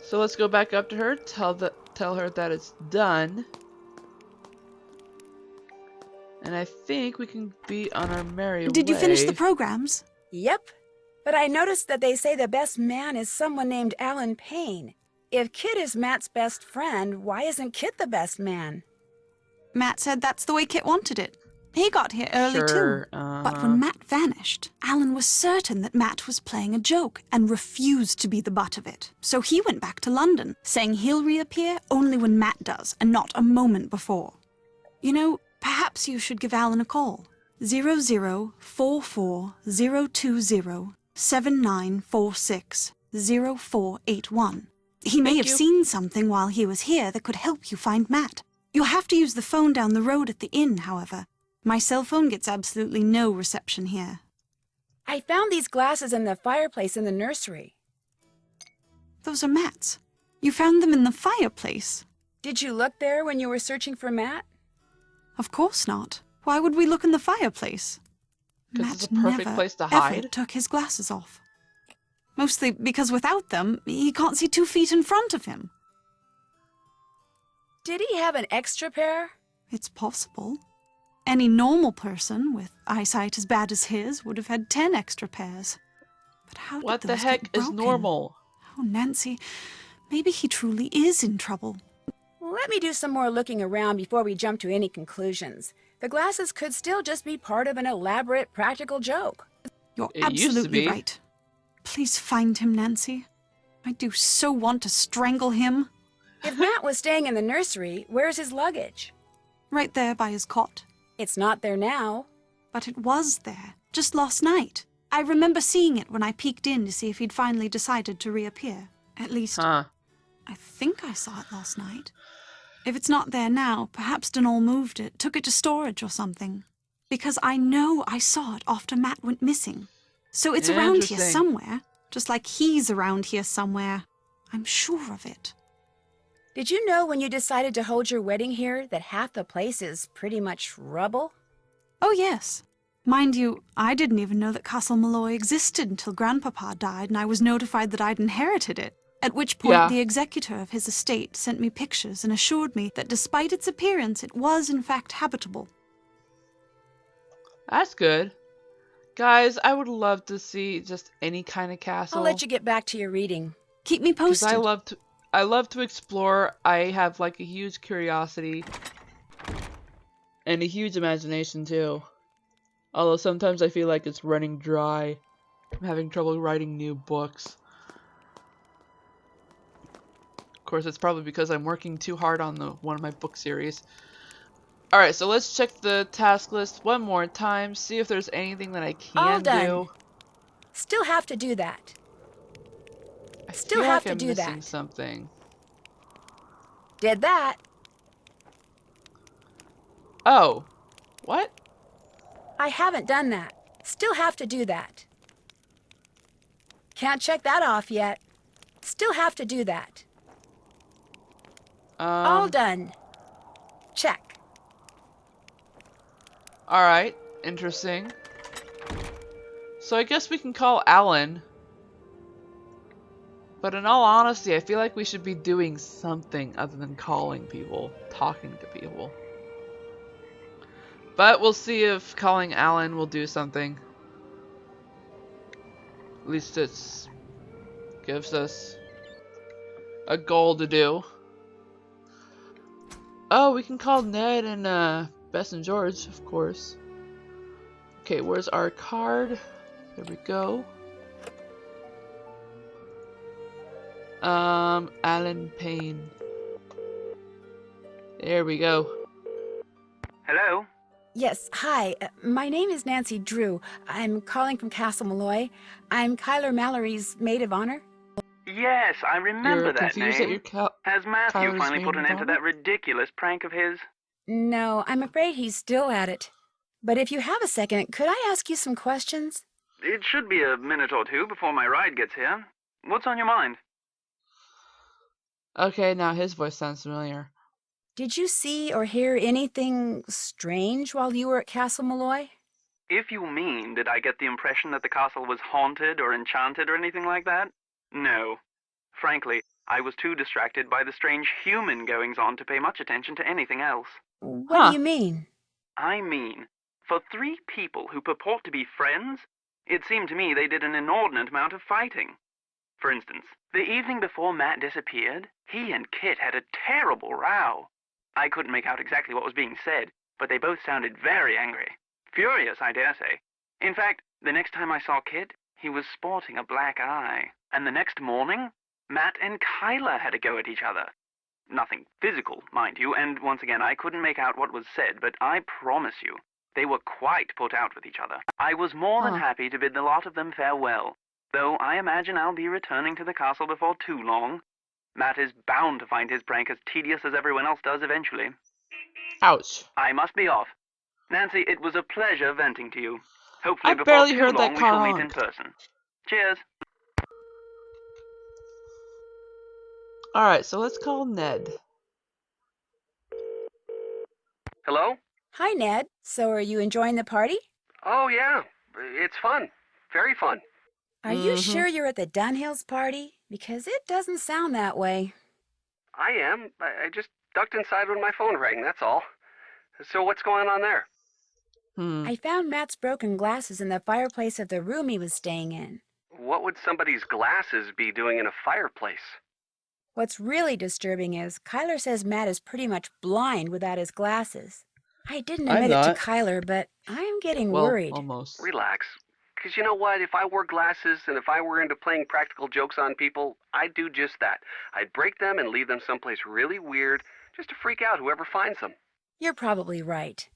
So let's go back up to her, tell her that it's done. And I think we can be on our merry way. Did you finish the programs? Yep. But I noticed that they say the best man is someone named Alan Paine. If Kit is Matt's best friend, why isn't Kit the best man? Matt said that's the way Kit wanted it. He got here early Sure, too. But when Matt vanished, Alan was certain that Matt was playing a joke and refused to be the butt of it. So he went back to London, saying he'll reappear only when Matt does and not a moment before. You know, perhaps you should give Alan a call. 0044-020-7946-0481. He may have seen something while he was here that could help you find Matt. You'll have to use the phone down the road at the inn, however. My cell phone gets absolutely no reception here. I found these glasses in the fireplace in the nursery. Those are Matt's. You found them in the fireplace? Did you look there when you were searching for Matt? Of course not. Why would we look in the fireplace? Because Matt it's a perfect never, place to ever hide. took his glasses off. Mostly because without them, he can't see 2 feet in front of him. Did he have an extra pair? It's possible. Any normal person with eyesight as bad as his would have had 10 extra pairs. But how did What the those heck get is broken? normal? Oh, Nancy, maybe he truly is in trouble. Let me do some more looking around before we jump to any conclusions. The glasses could still just be part of an elaborate practical joke. You're It used to absolutely be. right. Please find him, Nancy. I do so want to strangle him. If Matt was staying in the nursery, where's his luggage? Right there by his cot. It's not there now. But it was there, just last night. I remember seeing it when I peeked in to see if he'd finally decided to reappear. At least, Huh. I think I saw it last night. If it's not there now, perhaps Denol moved it, took it to storage or something. Because I know I saw it after Matt went missing. So it's around here Interesting. somewhere, just like he's around here somewhere. I'm sure of it. Did you know when you decided to hold your wedding here that half the place is pretty much rubble? Oh, yes. Mind you, I didn't even know that Castle Malloy existed until Grandpapa died and I was notified that I'd inherited it. At which point Yeah. the executor of his estate sent me pictures and assured me that despite its appearance, it was in fact habitable. That's good. Guys, I would love to see just any kind of castle. I'll let you get back to your reading. Keep me Because posted. I love to explore. I have like a huge curiosity. And a huge imagination too. Although sometimes I feel like it's running dry. I'm having trouble writing new books. Of course, it's probably because I'm working too hard on one of my book series. Alright, so let's check the task list one more time. See if there's anything that I All can done. do. Still have to do that. I Still feel have like to I'm do missing that. something. Did that. Oh. What? I haven't done that. Still have to do that. Can't check that off yet. Still have to do that. All done. Check. Alright, interesting. So I guess we can call Alan. But in all honesty, I feel like we should be doing something other than calling people, talking to people. But we'll see if calling Alan will do something. At least it gives us a goal to do. Oh, we can call Ned and Bess and George, of course. Okay, where's our card? There we go. Alan Paine. There we go. Hello? Yes, hi. My name is Nancy Drew. I'm calling from Castle Malloy. I'm Kyler Mallory's maid of honor. Yes, I remember You're that confused name. that you're Has Matthew Kyler's finally maid put an of end to honor? that ridiculous prank of his? No, I'm afraid he's still at it. But if you have a second, could I ask you some questions? It should be a minute or two before my ride gets here. What's on your mind? Okay, now his voice sounds familiar. Did you see or hear anything strange while you were at Castle Malloy? If you mean, did I get the impression that the castle was haunted or enchanted or anything like that? No. frankly, I was too distracted by the strange human goings-on to pay much attention to anything else. What do Huh. you mean? I mean, for three people who purport to be friends, it seemed to me they did an inordinate amount of fighting. For instance, the evening before Matt disappeared, he and Kit had a terrible row. I couldn't make out exactly what was being said, but they both sounded very angry. Furious, I dare say. In fact, the next time I saw Kit, he was sporting a black eye. And the next morning, Matt and Kyla had a go at each other. Nothing physical, mind you, and once again, I couldn't make out what was said, but I promise you, they were quite put out with each other. I was more than Huh. happy to bid the lot of them farewell, though I imagine I'll be returning to the castle before too long. Matt is bound to find his prank as tedious as everyone else does eventually. Ouch. I must be off. Nancy, it was a pleasure venting to you. Hopefully I before barely too heard that long we car shall meet in honk. person. Cheers. Alright, so let's call Ned. Hello? Hi, Ned. So are you enjoying the party? Oh, yeah. It's fun. Very fun. Are you Mm-hmm. sure you're at the Dunhills party? Because it doesn't sound that way. I am. I just ducked inside when my phone rang, that's all. So what's going on there? I found Matt's broken glasses in the fireplace of the room he was staying in. What would somebody's glasses be doing in a fireplace? What's really disturbing is Kyler says Matt is pretty much blind without his glasses. I didn't I'm admit it to not. Kyler, but I'm getting Well, worried. almost. Relax. Because you know what? If I wore glasses and if I were into playing practical jokes on people, I'd do just that. I'd break them and leave them someplace really weird just to freak out whoever finds them. You're probably right.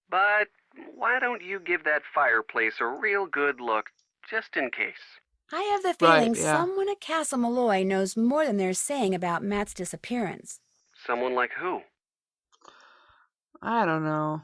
But why don't you give that fireplace a real good look, just in case? I have the Right, feeling yeah. someone at Castle Malloy knows more than they're saying about Matt's disappearance. Someone like who? I don't know.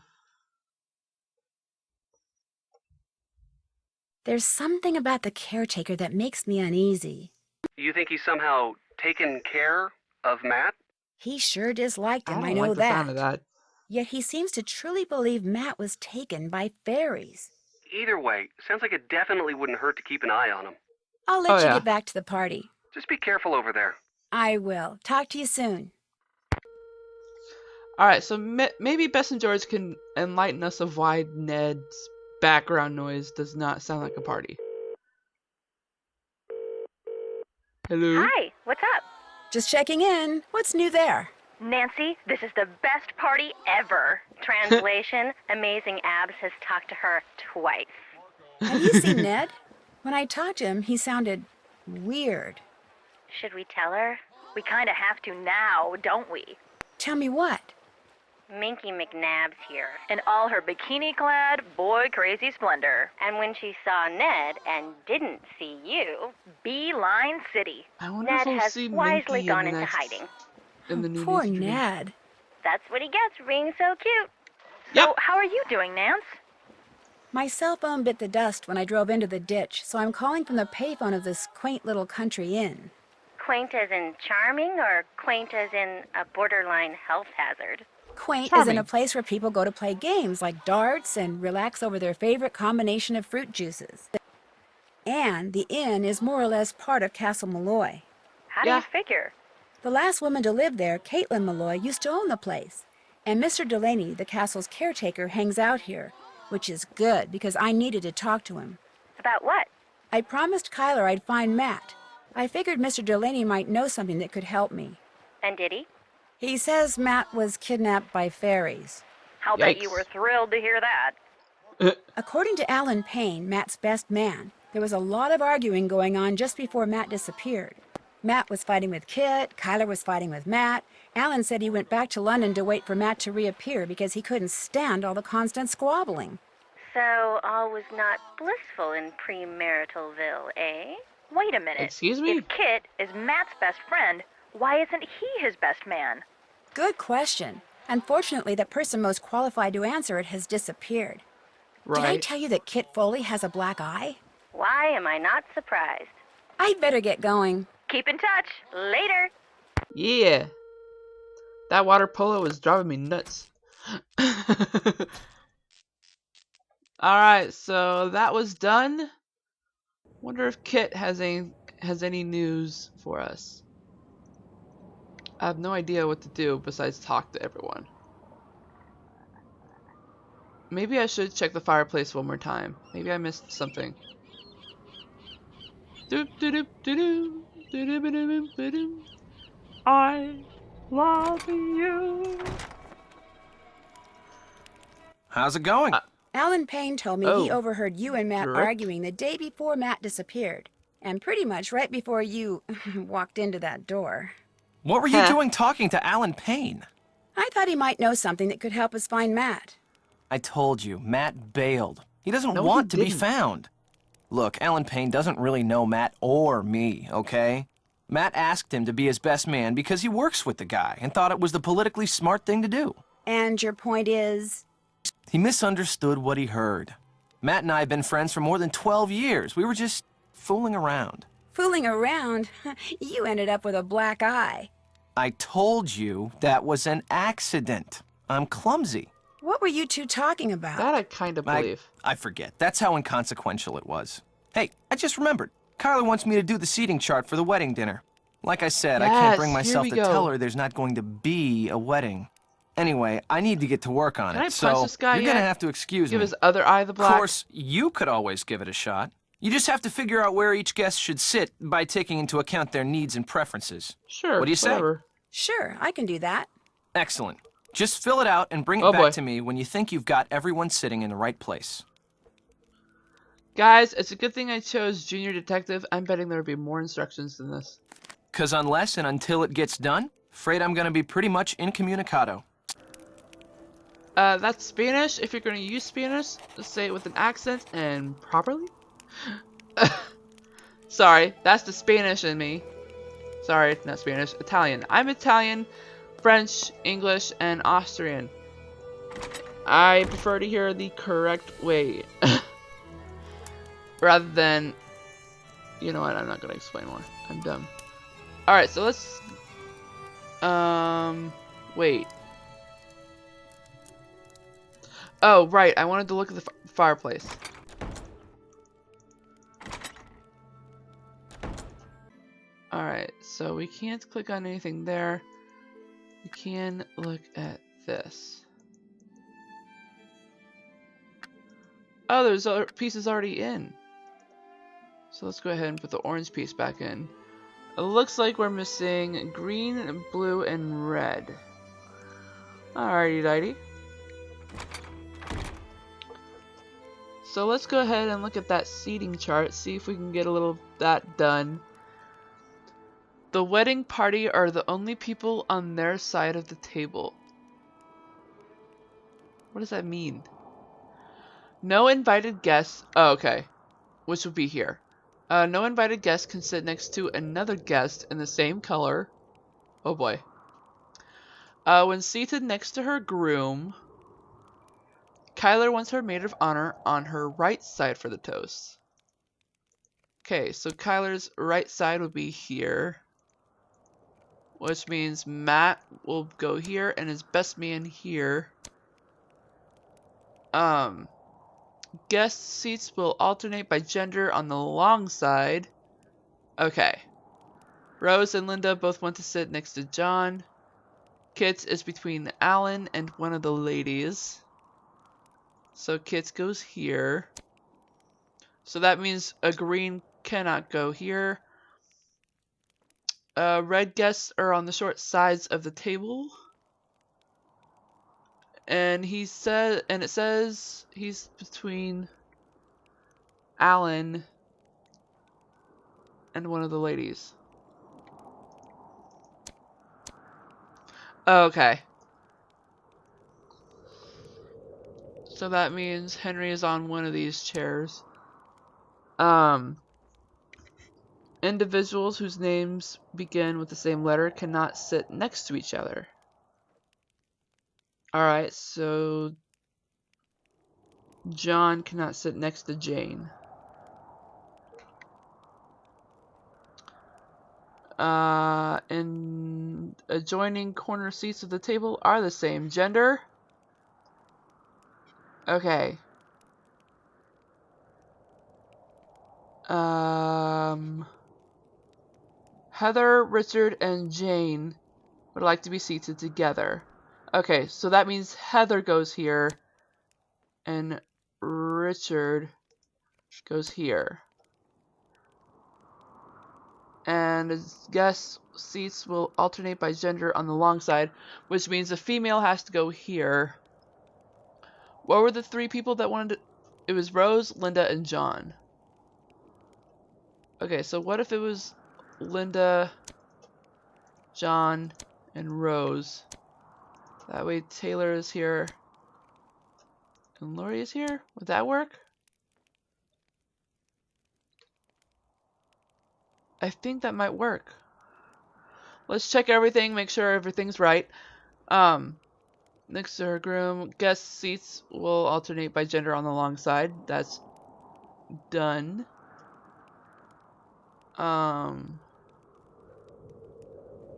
There's something about the caretaker that makes me uneasy. You think he's somehow taken care of Matt? He sure disliked I him, don't I know like the sound of that. Yet he seems to truly believe Matt was taken by fairies. Either way, sounds like it definitely wouldn't hurt to keep an eye on him. I'll let Oh, you yeah. get back to the party. Just be careful over there. I will. Talk to you soon. Alright, so maybe Bess and George can enlighten us of why Ned's background noise does not sound like a party. Hello? Hi, what's up? Just checking in. What's new there? Nancy, this is the best party ever. Translation, Amazing Abs has talked to her twice. Have you seen Ned? When I talked to him, he sounded weird. Should we tell her? We kinda have to now, don't we? Tell me what? Minky McNabb's here, in all her bikini-clad, boy-crazy splendor. And when she saw Ned and didn't see you, Beeline City. I wonder Ned if we'll has see wisely Minky gone in the into next, hiding. in the new Poor news stream. Ned. That's what he gets for being so cute. So, Yep. how are you doing, Nance? My cell phone bit the dust when I drove into the ditch, so I'm calling from the payphone of this quaint little country inn. Quaint as in charming, or quaint as in a borderline health hazard? Quaint is Charming. in a place where people go to play games like darts and relax over their favorite combination of fruit juices. And the inn is more or less part of Castle Malloy. How do Yeah. you figure? The last woman to live there, Caitlin Malloy, used to own the place. And Mr. Delaney, the castle's caretaker, hangs out here, which is good because I needed to talk to him. About what? I promised Kyler I'd find Matt. I figured Mr. Delaney might know something that could help me. And did he? He says Matt was kidnapped by fairies. I'll bet you Yikes. were thrilled to hear that. According to Alan Paine, Matt's best man, there was a lot of arguing going on just before Matt disappeared. Matt was fighting with Kit, Kyler was fighting with Matt. Alan said he went back to London to wait for Matt to reappear because he couldn't stand all the constant squabbling. So all was not blissful in premaritalville, eh? Wait a minute. Excuse me? If Kit is Matt's best friend, why isn't he his best man? Good question. Unfortunately, the person most qualified to answer it has disappeared. Did I Right. tell you that Kit Foley has a black eye? Why am I not surprised? I'd better get going. Keep in touch. Later. Yeah. That water polo is driving me nuts. Alright, so that was done. Wonder if Kit has any news for us. I have no idea what to do besides talk to everyone. Maybe I should check the fireplace one more time. Maybe I missed something. Doop doop doop doop doop doop. I love you. How's it going? Alan Paine told me he Oh, overheard you and Matt drip. arguing the day before Matt disappeared. And pretty much right before you walked into that door. What were you doing talking to Alan Paine? I thought he might know something that could help us find Matt. I told you, Matt bailed. He doesn't No, he want to be didn't. found. Look, Alan Paine doesn't really know Matt or me, okay? Matt asked him to be his best man because he works with the guy and thought it was the politically smart thing to do. And your point is? He misunderstood what he heard. Matt and I have been friends for more than 12 years. We were just fooling around. Fooling around? You ended up with a black eye. I told you that was an accident. I'm clumsy. What were you two talking about? That I kind of believe. I forget. That's how inconsequential it was. Hey, I just remembered. Kyla wants me to do the seating chart for the wedding dinner. Like I said, I can't bring Yes, here myself we to go. tell her there's not going to be a wedding. Anyway, I need to get to work on Can I it, punch so this guy you're gonna yet? have to excuse Give me. his other eye the black. Of course, you could always give it a shot. You just have to figure out where each guest should sit by taking into account their needs and preferences. Sure. What do you say? Whatever. Sure, I can do that. Excellent. Just fill it out and bring it Oh, back boy. to me when you think you've got everyone sitting in the right place. Guys, it's a good thing I chose Junior Detective. I'm betting there will be more instructions than this. 'Cause unless and until it gets done, afraid I'm gonna be pretty much incommunicado. That's Spanish. If you're going to use Spanish, just say it with an accent and properly. Sorry, that's the Spanish in me. Sorry, not Spanish. Italian. I'm Italian, French, English, and Austrian. I prefer to hear the correct way. Rather than... You know what? I'm not going to explain more. I'm dumb. Alright, so let's... Wait. Oh, right. I wanted to look at the fireplace. Alright, so we can't click on anything there. We can look at this. Oh, there's other pieces already in. So let's go ahead and put the orange piece back in. It looks like we're missing green, blue, and red. Alrighty-dighty. So let's go ahead and look at that seating chart, see if we can get a little of that done. The wedding party are the only people on their side of the table. What does that mean? No invited guests. Oh, okay. Which would be here. No invited guest can sit next to another guest in the same color. Oh boy. When seated next to her groom, Kyler wants her maid of honor on her right side for the toast. Okay, so Kyler's right side would be here. Which means Matt will go here and his best man here. Guest seats will alternate by gender on the long side. Okay. Rose and Linda both want to sit next to John. Kit is between Alan and one of the ladies. So Kit goes here. So that means a green cannot go here. Red guests are on the short sides of the table. And it says he's between Alan and one of the ladies. Okay. So that means Henry is on one of these chairs. Individuals whose names begin with the same letter cannot sit next to each other. Alright, so John cannot sit next to Jane. And adjoining corner seats of the table are the same gender. Okay. Heather, Richard, and Jane would like to be seated together. Okay, so that means Heather goes here, and Richard goes here. And guest seats will alternate by gender on the long side, which means the female has to go here. What were the three people that wanted to... It was Rose, Linda, and John. Okay, so what if it was Linda, John, and Rose? That way Taylor is here and Lori is here? Would that work? I think that might work. Let's check everything, make sure everything's right. Next to her groom, guest seats will alternate by gender on the long side. That's done. I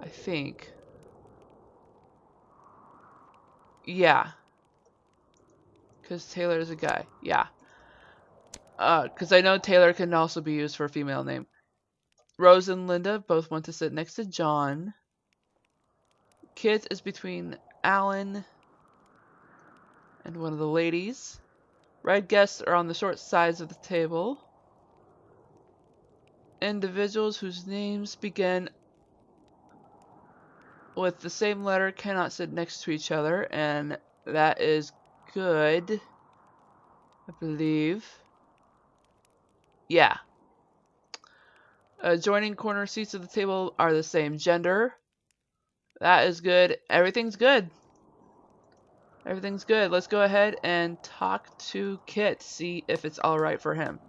think. Yeah. Because Taylor is a guy. Yeah. Because I know Taylor can also be used for a female name. Rose and Linda both want to sit next to John. Kit is between Alan and one of the ladies. Red guests are on the short sides of the table. Individuals whose names begin with the same letter cannot sit next to each other, and that is good, I believe. Yeah. Adjoining corner seats of the table are the same gender. That is good. Everything's good. Everything's good. Let's go ahead and talk to Kit, see if it's alright for him.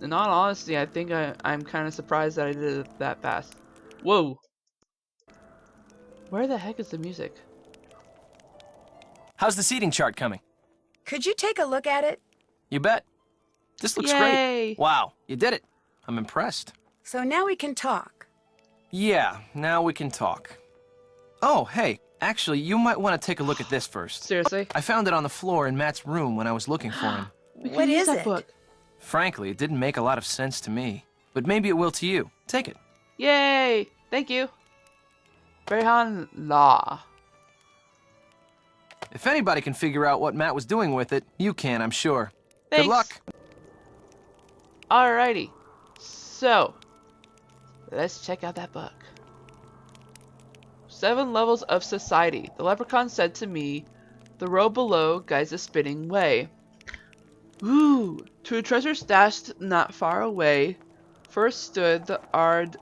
In all honesty, I think I'm kind of surprised that I did it that fast. Whoa! Where the heck is the music? How's the seating chart coming? Could you take a look at it? You bet. This looks Yay! great. Wow, you did it. I'm impressed. So now we can talk. Yeah, now we can talk. Oh, hey, actually, you might want to take a look at this first. Seriously? I found it on the floor in Matt's room when I was looking for him. We can What use is that it? book. Frankly, it didn't make a lot of sense to me. But maybe it will to you. Take it. Yay! Thank you. Brehan Law. If anybody can figure out what Matt was doing with it, you can, I'm sure. Thanks. Good luck. Alrighty. So, let's check out that book. 7 Levels of Society. The leprechaun said to me, the road below guides a spinning way. Ooh, to a treasure stashed not far away, first stood the Ard-Re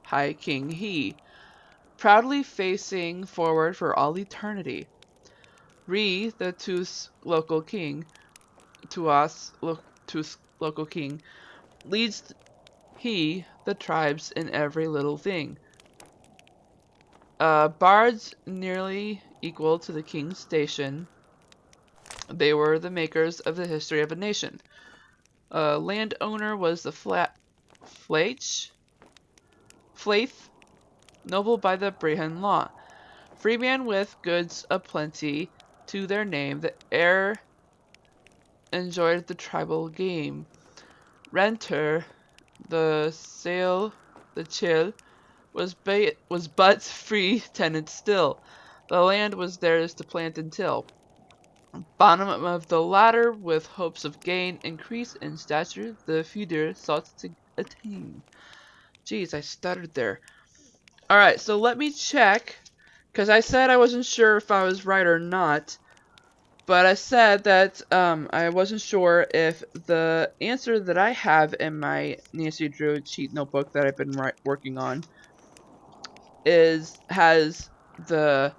High King he, proudly facing forward for all eternity. Re, the Tus local king, local king, leads he the tribes in every little thing. Bards nearly equal to the king's station. They were the makers of the history of a nation. Landowner was the Flaith, noble by the Brehan law. Freeman with goods aplenty to their name, the heir enjoyed the tribal game. Renter, the sale, the chill, was but free tenant still. The land was theirs to plant and till. Bottom of the ladder, with hopes of gain, increase in stature, the feuder sought to attain. Jeez, I stuttered there. Alright, so let me check, because I said I wasn't sure if I was right or not, but I said that I wasn't sure if the answer that I have in my Nancy Drew cheat notebook that I've been working on has the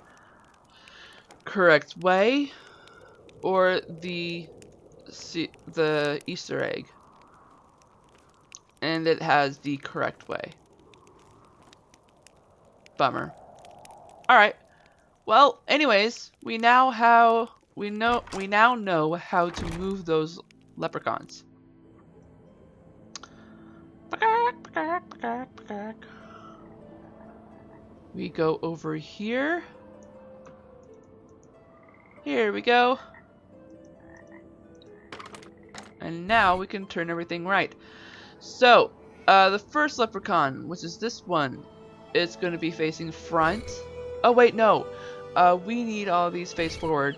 correct way or the Easter egg. And it has the correct way. Bummer. Alright. Well, anyways, we now know how to move those leprechauns. We go over here. Here we go. And now we can turn everything right. So, The first leprechaun, which is this one, it's going to be facing front. Oh wait, no. We need all these face forward.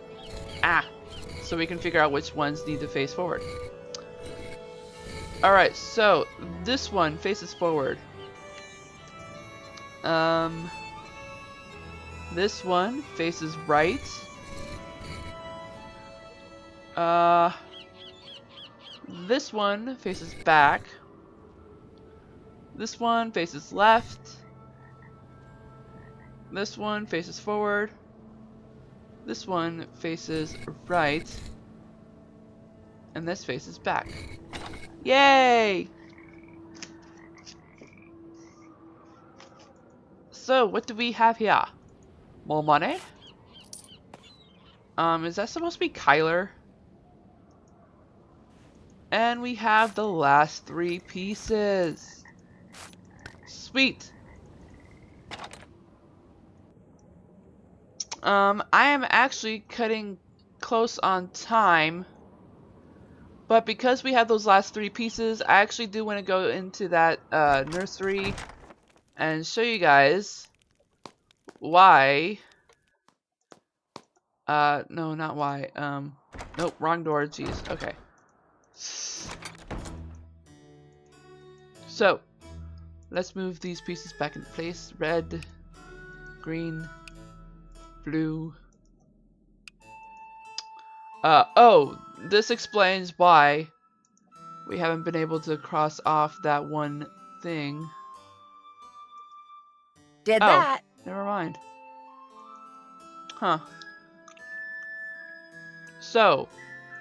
So we can figure out which ones need to face forward. Alright, so this one faces forward. This one faces right. This one faces back. This one faces left. This one faces forward. This one faces right. And this faces back. Yay! So, what do we have here? More money? Is that supposed to be Kyler? And we have the last 3 pieces. Sweet. I am actually cutting close on time. But because we have those last 3 pieces, I actually do want to go into that nursery and show you guys why. No, not why. Nope, wrong door. Jeez. Okay. So, let's move these pieces back into place. Red, green, blue. Oh, this explains why we haven't been able to cross off that one thing. Did that. Never mind. Huh. So,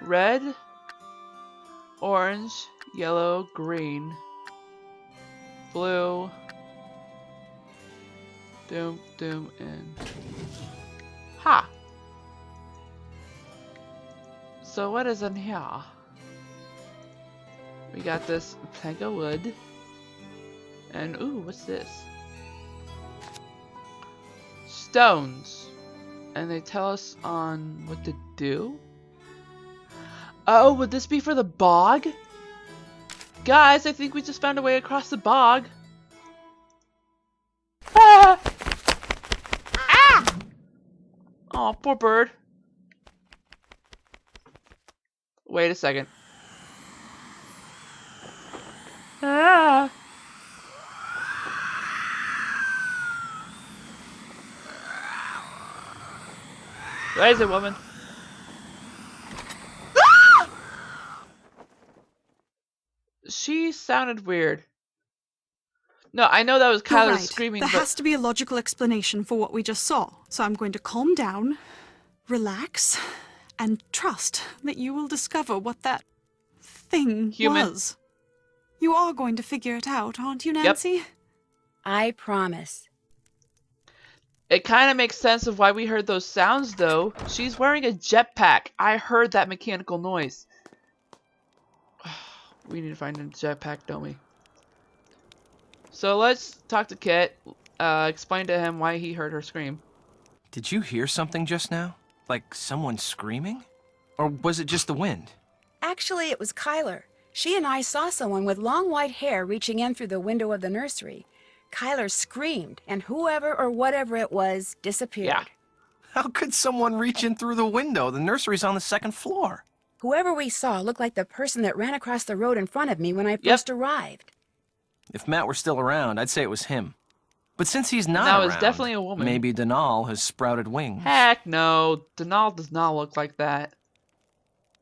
red, orange, yellow, green, blue, doom, doom, and ha! So what is in here? We got this plank of wood, and ooh, what's this? Stones, and they tell us on what to do. Oh, would this be for the bog? Guys, I think we just found a way across the bog. Ah! Ah! Oh, poor bird. Wait a second. Ah! Where is it, woman? Ah! She sounded weird. No, I know that was You're Kyler right. screaming, There but has to be a logical explanation for what we just saw. So I'm going to calm down, relax, and trust that you will discover what that thing was. You are going to figure it out, aren't you, Nancy? I promise. It kind of makes sense of why we heard those sounds, though. She's wearing a jetpack. I heard that mechanical noise. We need to find a jetpack, don't we? So let's talk to Kit. Explain to him why he heard her scream. Did you hear something just now? Like someone screaming? Or was it just the wind? Actually, it was Kyler. She and I saw someone with long white hair reaching in through the window of the nursery. Kyler screamed, and whoever or whatever it was disappeared. Yeah. How could someone reach in through the window? The nursery's on the 2nd floor. Whoever we saw looked like the person that ran across the road in front of me when I first arrived. If Matt were still around, I'd say it was him. But since he's not That around, was definitely a woman. maybe Denal has sprouted wings. Heck no. Denal does not look like that.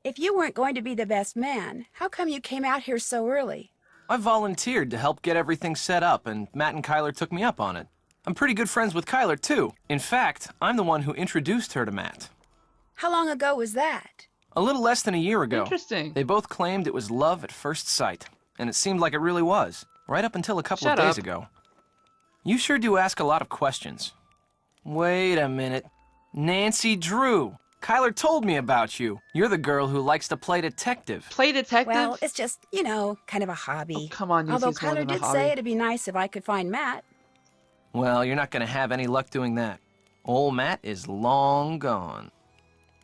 If you weren't going to be the best man, how come you came out here so early? I volunteered to help get everything set up, and Matt and Kyler took me up on it. I'm pretty good friends with Kyler, too. In fact, I'm the one who introduced her to Matt. How long ago was that? A little less than a year ago. Interesting. They both claimed it was love at first sight, and it seemed like it really was, right up until a couple of days ago. You sure do ask a lot of questions. Wait a minute. Nancy Drew. Kyler told me about you. You're the girl who likes to play detective. Play detective? Well, it's just, you know, kind of a hobby. Oh, come on, Although it's more Kyler than a did hobby. say it'd be nice if I could find Matt. Well, you're not going to have any luck doing that. Old Matt is long gone.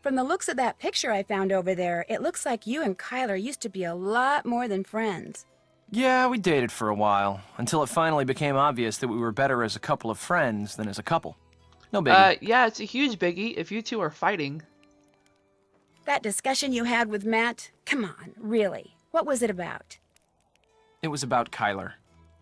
From the looks of that picture I found over there, it looks like you and Kyler used to be a lot more than friends. Yeah, we dated for a while, until it finally became obvious that we were better as a couple of friends than as a couple. No biggie. Yeah, it's a huge biggie if you two are fighting. That discussion you had with Matt? Come on, really. What was it about? It was about Kyler.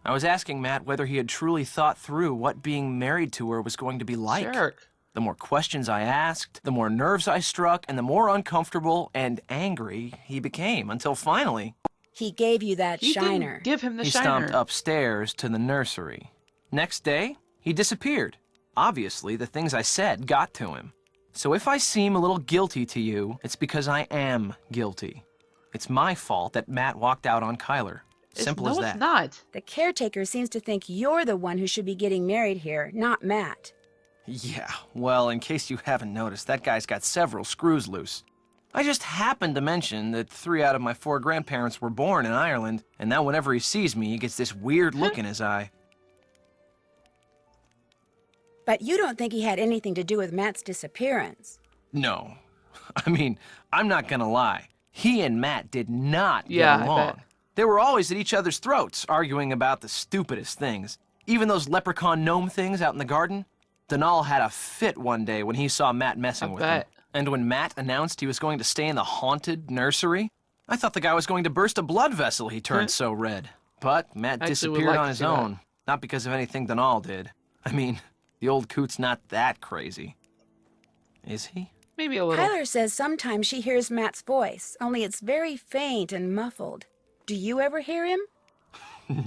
I was asking Matt whether he had truly thought through what being married to her was going to be like. Jerk. The more questions I asked, the more nerves I struck, and the more uncomfortable and angry he became, until finally... He gave you that You shiner. didn't give him the He shiner. stomped upstairs to the nursery. Next day, he disappeared. Obviously, the things I said got to him. So if I seem a little guilty to you, it's because I am guilty. It's my fault that Matt walked out on Kyler. Simple as that. No, it's not. The caretaker seems to think you're the one who should be getting married here, not Matt. Yeah, well, in case you haven't noticed, that guy's got several screws loose. I just happened to mention that 3 out of my 4 grandparents were born in Ireland, and now whenever he sees me, he gets this weird look in his eye. But you don't think he had anything to do with Matt's disappearance. No. I mean, I'm not gonna lie. He and Matt did not Yeah, get I along. bet. They were always at each other's throats, arguing about the stupidest things. Even those leprechaun gnome things out in the garden. Denal had a fit one day when he saw Matt messing with him. bet. And when Matt announced he was going to stay in the haunted nursery, I thought the guy was going to burst a blood vessel, he turned so red. But Matt Actually would disappeared like on to his see that. own, not because of anything Denal did. I mean, the old coot's not that crazy. Is he? Maybe a little. Kyler says sometimes she hears Matt's voice, only it's very faint and muffled. Do you ever hear him?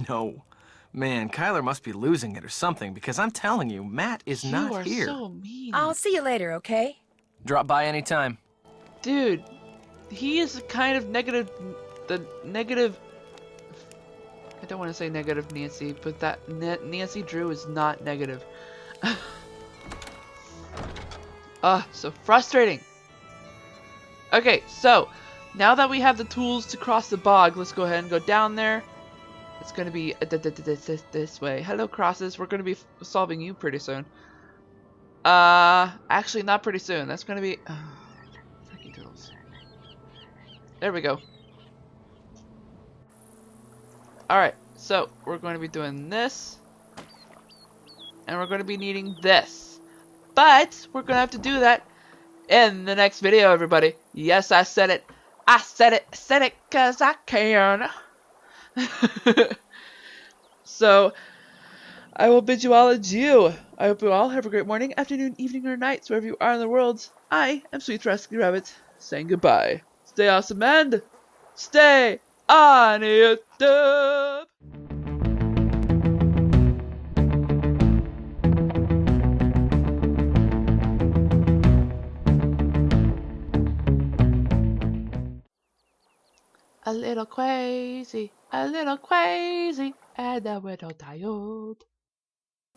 No. Man, Kyler must be losing it or something, because I'm telling you, Matt is You not are here. so mean. I'll see you later, okay? Drop by anytime. Dude, he is the kind of negative... The negative... I don't want to say negative Nancy, but that Nancy Drew is not negative. So frustrating. Okay, so now that we have the tools to cross the bog, let's go ahead and go down there. It's gonna be this way. Hello, crosses. We're gonna be solving you pretty soon. Actually, not pretty soon. That's gonna be. Freaking tools. There we go. All right, so we're going to be doing this, and we're going to be needing this. But we're going to have to do that in the next video, everybody. Yes, I said it. I said it, cause I can. So, I will bid you all adieu. I hope you all have a great morning, afternoon, evening, or night, wherever you are in the world. I am Sweet Thrusky Rabbit, saying goodbye. Stay awesome and stay on YouTube. A little crazy, and a little tired.